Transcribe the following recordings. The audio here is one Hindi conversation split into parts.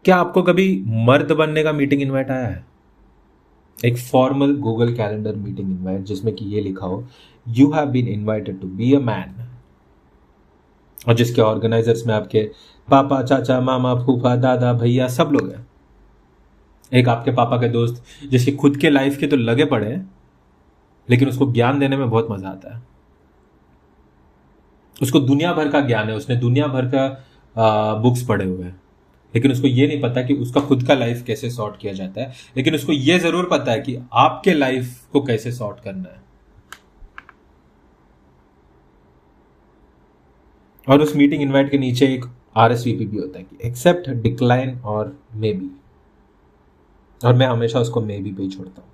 क्या आपको कभी मर्द बनने का मीटिंग इनवाइट आया है? एक formal Google calendar meeting invite जिसमें कि ये लिखा हो, you have been invited to be a man, और जिसके ऑर्गेनाइजर्स में आपके पापा, चाचा, मामा, फूफा, दादा, भैया सब लोग हैं। एक आपके पापा के दोस्त जिसकी खुद के लाइफ के तो लगे पड़े हैं, लेकिन उसको ज्ञान देने में बहुत मजा आता है। उसको दुनिया भर का ज्ञान है, उसने दुनिया भर का बुक्स पढ़े हुए हैं, लेकिन उसको ये नहीं पता कि उसका खुद का लाइफ कैसे सॉर्ट किया जाता है। लेकिन उसको ये जरूर पता है कि आपके लाइफ को कैसे सॉर्ट करना है। और उस मीटिंग इनवाइट के नीचे एक RSVP भी होता है कि एक्सेप्ट, डिक्लाइन और मे बी, और मैं हमेशा उसको मे बी पे ही छोड़ता हूँ।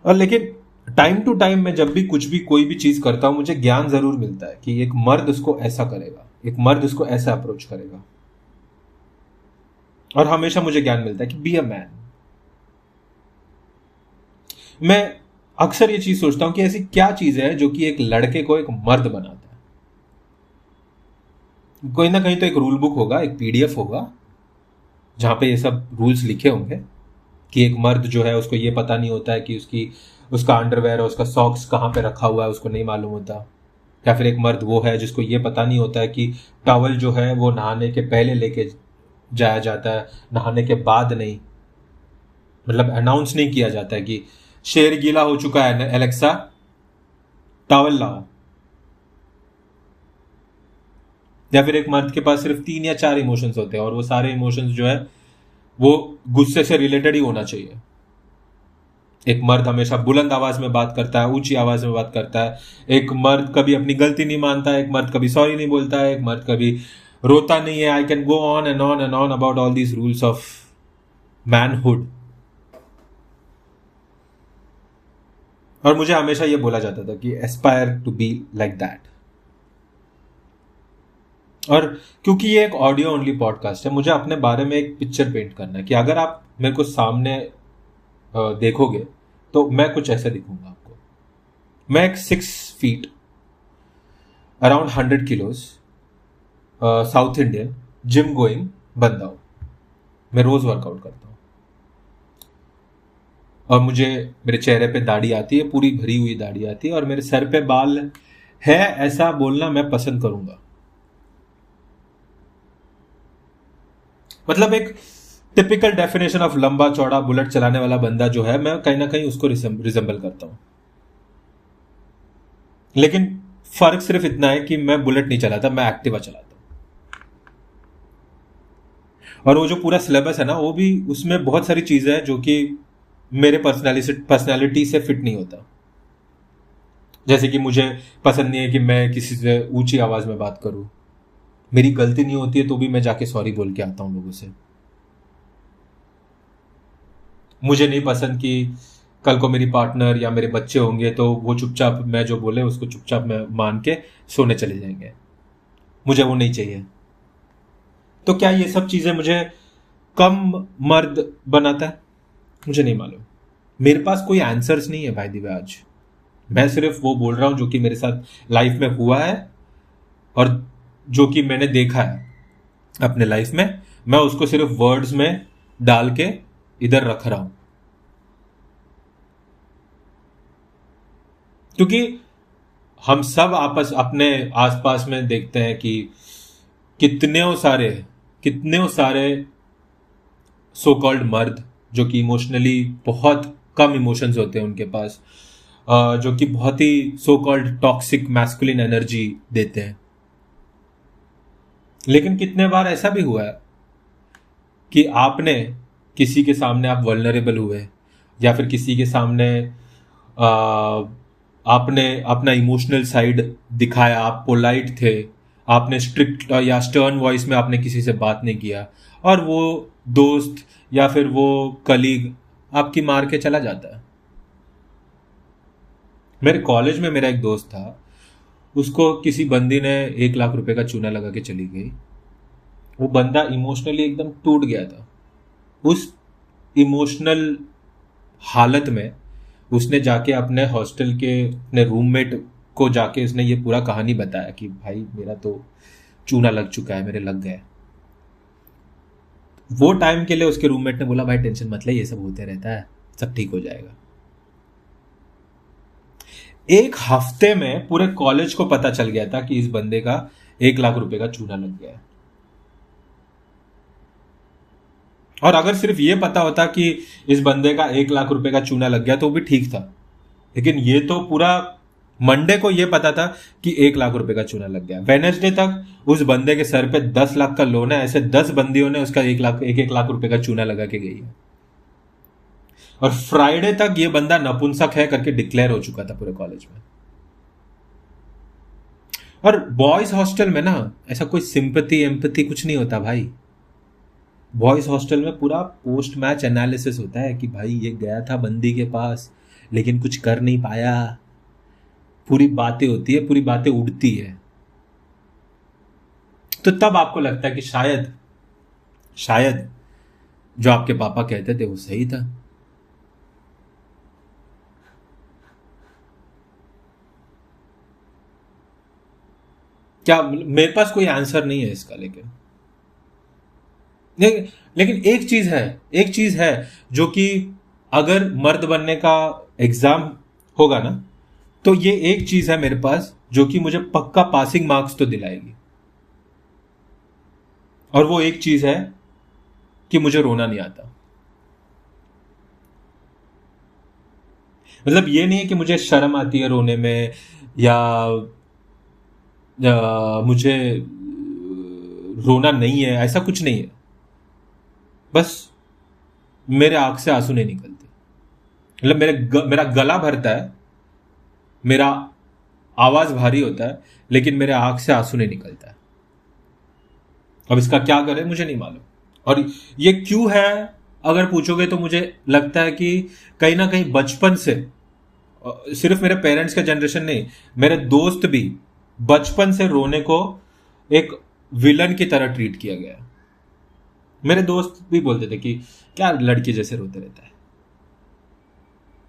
और लेकिन टाइम टू टाइम मैं जब भी कुछ भी कोई भी चीज करता हूं, मुझे ज्ञान जरूर मिलता है कि एक मर्द उसको ऐसा करेगा, एक मर्द उसको ऐसा अप्रोच करेगा। और हमेशा मुझे ज्ञान मिलता है कि बी अ मैन। मैं अक्सर ये चीज सोचता हूं कि ऐसी क्या चीज है जो कि एक लड़के को एक मर्द बनाता है। कोई ना कहीं तो एक रूल बुक होगा, एक PDF होगा जहां पे ये सब रूल्स लिखे होंगे कि एक मर्द जो है उसको ये पता नहीं होता है कि उसका अंडरवेयर और उसका सॉक्स कहाँ पे रखा हुआ है, उसको नहीं मालूम होता। या फिर एक मर्द वो है जिसको ये पता नहीं होता है कि टॉवल जो है वो नहाने के पहले लेके जाया जाता है, नहाने के बाद नहीं। मतलब अनाउंस नहीं किया जाता है कि शेर गीला हो चुका है, एलेक्सा टॉवल लाओ। या फिर एक मर्द के पास सिर्फ 3 या 4 इमोशंस होते हैं, और वो सारे इमोशंस जो है वो गुस्से से रिलेटेड ही होना चाहिए। एक मर्द हमेशा बुलंद आवाज में बात करता है, ऊंची आवाज में बात करता है। एक मर्द कभी अपनी गलती नहीं मानता है, एक मर्द कभी सॉरी नहीं बोलता है, एक मर्द कभी रोता नहीं है। I can go on and on and on about all these rules of manhood. और मुझे हमेशा ये बोला जाता था कि aspire to be like that. और क्योंकि ये एक ऑडियो ओनली पॉडकास्ट है, मुझे अपने बारे में एक पिक्चर पेंट करना है कि अगर आप मेरे को सामने देखोगे तो मैं कुछ ऐसे दिखूंगा आपको। मैं एक 6 feet, around 100 kilos, south Indian, gym going बंदा हूं। मैं रोज वर्कआउट करता हूं, और मुझे मेरे चेहरे पे दाढ़ी आती है, पूरी भरी हुई दाढ़ी आती है, और मेरे सर पे बाल है, ऐसा बोलना मैं पसंद करूंगा। मतलब एक टिपिकल डेफिनेशन ऑफ लंबा चौड़ा बुलेट चलाने वाला बंदा जो है, मैं कहीं ना कहीं उसको रिजेंबल करता हूं। लेकिन फर्क सिर्फ इतना है कि मैं बुलेट नहीं चलाता, मैं एक्टिवा चलाता हूं। और वो जो पूरा सिलेबस है ना, वो भी उसमें बहुत सारी चीजें हैं जो कि मेरे पर्सनैलिटी से फिट नहीं होता। जैसे कि मुझे पसंद नहीं है कि मैं किसी से ऊंची आवाज में बात करूं। मेरी गलती नहीं होती है तो भी मैं जाके सॉरी बोल के आता हूं लोगों से। मुझे नहीं पसंद कि कल को मेरी पार्टनर या मेरे बच्चे होंगे तो वो चुपचाप मैं जो बोले उसको चुपचाप मैं मान के सोने चले जाएंगे। मुझे वो नहीं चाहिए। तो क्या ये सब चीजें मुझे कम मर्द बनाता है? मुझे नहीं मालूम। मेरे पास कोई आंसर्स नहीं है भाई दिव्या आज। मैं सिर्फ वो बोल रहा हूं जो कि मेरे साथ लाइफ में हुआ है, और जो कि मैंने देखा है अपने लाइफ में। मैं उसको सिर्फ वर्ड्स में डाल के इधर रख रहा हूं, क्योंकि हम सब आपस अपने आसपास में देखते हैं कि कितने सारे कितने सारे सो कॉल्ड मर्द जो कि इमोशनली बहुत कम इमोशंस होते हैं उनके पास, जो कि बहुत ही so called toxic masculine energy देते हैं। लेकिन कितने बार ऐसा भी हुआ है कि आपने किसी के सामने आप वल्नरेबल हुए, या फिर किसी के सामने आ, आपने अपना इमोशनल साइड दिखाया, आप पोलाइट थे, आपने स्ट्रिक्ट या स्टर्न वॉइस में आपने किसी से बात नहीं किया, और वो दोस्त या फिर वो कलीग आपकी मार के चला जाता है। मेरे कॉलेज में मेरा एक दोस्त था, उसको किसी बंदी ने 1 लाख रुपए का चूना लगा के चली गई। वो बंदा इमोशनली एकदम टूट गया था। उस इमोशनल हालत में उसने जाके अपने हॉस्टल के अपने रूममेट को जाके उसने ये पूरा कहानी बताया कि भाई मेरा तो चूना लग चुका है, मेरे लग गया। वो टाइम के लिए उसके रूममेट ने बोला भाई टेंशन मत ले, ये सब होते रहता है, सब ठीक हो जाएगा। एक हफ्ते में पूरे कॉलेज को पता चल गया था कि इस बंदे का 1 लाख रुपए का चूना लग गया है। और अगर सिर्फ ये पता होता कि इस बंदे का 1 लाख रुपए का चूना लग गया तो वो भी ठीक था, लेकिन ये तो पूरा मंडे को ये पता था कि 1 लाख रुपए का चूना लग गया। वेडनेसडे तक उस बंदे के सर पे 10 लाख का लोन है, ऐसे 10 बंदियों ने उसका 1 लाख रुपए का चूना लगा के गई है। और फ्राइडे तक ये बंदा नपुंसक है करके डिक्लेयर हो चुका था पूरे कॉलेज में। और बॉयज हॉस्टल में ना ऐसा कोई सिंपैथी एम्पैथी कुछ नहीं होता भाई। बॉयज हॉस्टल में पूरा पोस्ट मैच एनालिसिस होता है कि भाई ये गया था बंदी के पास लेकिन कुछ कर नहीं पाया। पूरी बातें होती है, पूरी बातें उड़ती है। तो तब आपको लगता है कि शायद जो आपके पापा कहते थे वो सही था। क्या मेरे पास कोई आंसर नहीं है इसका, लेकिन एक चीज है जो कि अगर मर्द बनने का एग्जाम होगा ना, तो ये एक चीज है मेरे पास जो कि मुझे पक्का पासिंग मार्क्स तो दिलाएगी। और वो एक चीज है कि मुझे रोना नहीं आता। मतलब ये नहीं है कि मुझे शर्म आती है रोने में या मुझे रोना नहीं है, ऐसा कुछ नहीं है। बस मेरे आंख से आंसू नहीं निकलते। मतलब मेरा गला भरता है, मेरा आवाज भारी होता है, लेकिन मेरे आंख से आंसू नहीं निकलता है। अब इसका क्या करें मुझे नहीं मालूम। और ये क्यों है अगर पूछोगे तो मुझे लगता है कि कहीं ना कहीं बचपन से, सिर्फ मेरे पेरेंट्स का जनरेशन नहीं, मेरे दोस्त भी बचपन से रोने को एक विलन की तरह ट्रीट किया गया। मेरे दोस्त भी बोलते थे कि क्या लड़की जैसे रोते रहता है।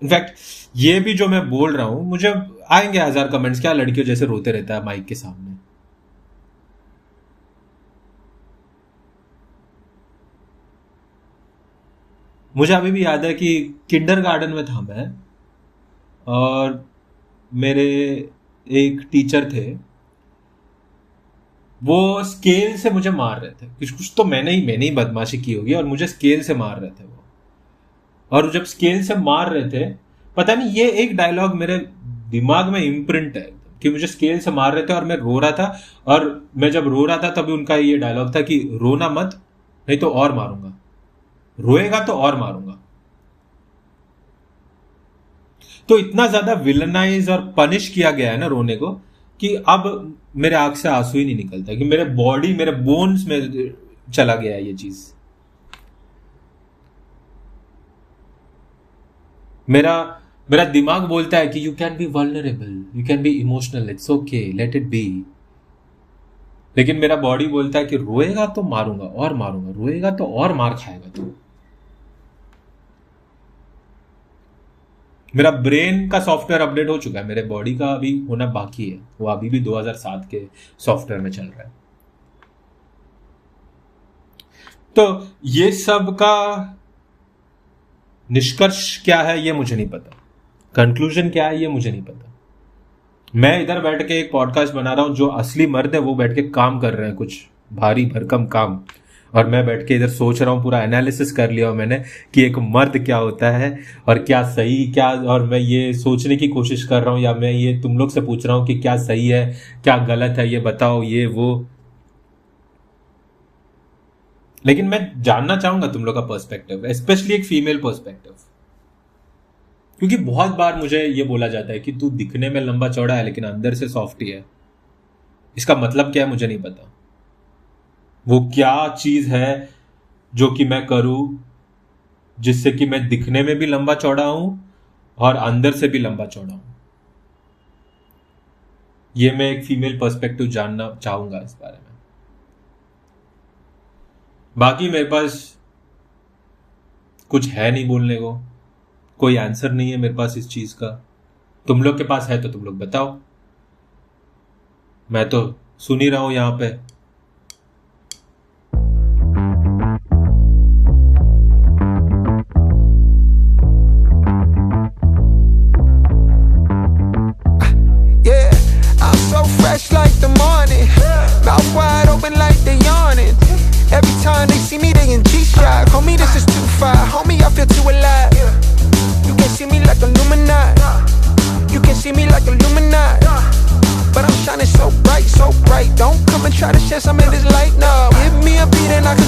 इनफैक्ट ये भी जो मैं बोल रहा हूं, मुझे आएंगे 1000 कमेंट्स, क्या लड़कियों जैसे रोते रहता है माइक के सामने। मुझे अभी भी याद है कि किंडरगार्टन में था मैं, और मेरे एक टीचर थे, वो स्केल से मुझे मार रहे थे। कुछ तो मैंने ही बदमाशी की होगी और मुझे स्केल से मार रहे थे वो। और जब स्केल से मार रहे थे, पता नहीं, ये एक डायलॉग मेरे दिमाग में इम्प्रिंट है कि मुझे स्केल से मार रहे थे और मैं रो रहा था। और मैं जब रो रहा था तभी उनका ये डायलॉग था कि रोना मत, नहीं तो और मारूंगा, रोएगा तो और मारूंगा। तो इतना ज्यादा विलनाइज और पनिश किया गया है ना रोने को, कि अब मेरे आंख से आंसू ही नहीं निकलता, कि मेरे बॉडी, मेरे बोन्स में चला गया है ये चीज। मेरा मेरा दिमाग बोलता है कि you can be vulnerable, you can be emotional, it's okay, let it be. लेकिन मेरा बॉडी बोलता है कि रोएगा तो मारूंगा और मारूंगा, रोएगा तो और मार खाएगा तू। मेरा ब्रेन का सॉफ्टवेयर अपडेट हो चुका है, मेरे बॉडी का अभी होना बाकी है। वो अभी भी 2007 के सॉफ्टवेयर में चल रहा है। तो ये सब का निष्कर्ष क्या है ये मुझे नहीं पता, कंक्लूजन क्या है ये मुझे नहीं पता। मैं इधर बैठ के एक पॉडकास्ट बना रहा हूं, जो असली मर्द है वो बैठ के काम कर रहे हैं, कुछ भारी भरकम काम, और मैं बैठ के इधर सोच रहा हूं, पूरा एनालिसिस कर लिया मैंने कि एक मर्द क्या होता है और क्या सही क्या। और मैं ये सोचने की कोशिश कर रहा हूं, या मैं ये तुम लोग से पूछ रहा हूं कि क्या सही है क्या गलत है, ये बताओ, ये वो। लेकिन मैं जानना चाहूंगा तुम लोग का पर्सपेक्टिव, स्पेशली एक फीमेल पर्सपेक्टिव। क्योंकि बहुत बार मुझे ये बोला जाता है कि तू दिखने में लंबा चौड़ा है लेकिन अंदर से सॉफ्ट ही है। इसका मतलब क्या है मुझे नहीं पता। वो क्या चीज है जो कि मैं करूं जिससे कि मैं दिखने में भी लंबा चौड़ा हूं और अंदर से भी लंबा चौड़ा हूं। ये मैं एक फीमेल पर्सपेक्टिव जानना चाहूंगा इस बारे में। बाकी मेरे पास कुछ है नहीं बोलने को, कोई आंसर नहीं है मेरे पास इस चीज का। तुम लोग के पास है तो तुम लोग बताओ, मैं तो सुन ही रहा हूं यहां पे। they yawning. Every time they see me, they in G-Shock. Homie, this is too far. Homie, I feel too alive. You can see me like Illuminati. You can see me like Illuminati. But I'm shining so bright, so bright. Don't come and try to share some of this light, no. Give me a beat and I can